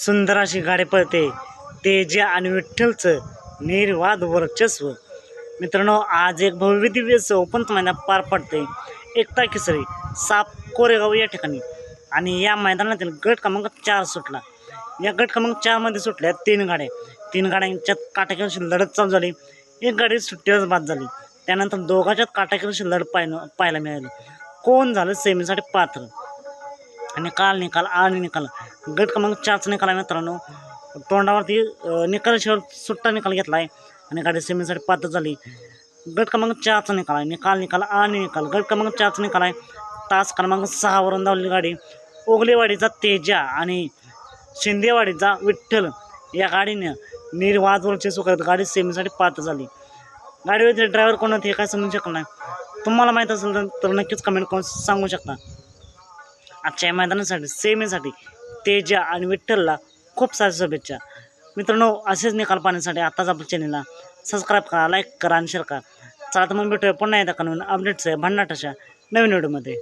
सुंदर अशी गाडी पळते तेजा आणि विठ्ठलचं निर्वाद वर्चस्व. मित्रांनो, आज एक भव्य दिव्य ओपन मैदान पार पडते एकता केसरी साप कोरेगाव या ठिकाणी. आणि या मैदानातील गट क्रमांक 4 सुटला. या गट क्रमांक 4 मध्ये सुटल्या 3 गाड्या. 3 गाड्यांच्यात काटाकीची लढत चालू झाली. एक गाडी सुट्टीवरच बाद झाली. त्यानंतर दोघांच्यात काटाकीची लढत पाहायला मिळाली. कोण झालं सेमीसाठी पात्र. निकाल आणि निकाल गट क्रमांक 4चा निकाल आहे मित्रांनो. तोंडावरती निकालाशिवाय सुट्टा निकाल घेतला आहे आणि गाडी सेमीसाठी पात्र झाली. गट क्रमांक 4चा निकाल आहे. निकाल आणि निकाल गट क्रमांक 4चा निकाल आहे. तास क्रमांक 6 वरून धावलेली गाडी ओगलेवाडीचा तेजा आणि शिंदेवाडीचा विठ्ठल या गाडीने निर्वाद वर्चस्व करत गाडी सेमीसाठी पात्र झाली. गाडीवरचे ड्रायव्हर कोण होते हे काय समजू शकलं नाही. तुम्हाला माहीत असेल तर नक्कीच कमेंट करून सांगू शकता. आजच्या या मैदानासाठी सेमीसाठी तेजा आणि विठ्ठलला खूप साऱ्या शुभेच्छा. मित्रांनो, असेच निकाल पाहण्यासाठी आताच आपल्या चॅनलला सबस्क्राईब करा, लाईक करा आणि शेअर करा. चला तर मग भेटूया पुन्हा एकदा नवीन अपडेट्स आहे भन्नाट अशा नवीन व्हिडिओमध्ये.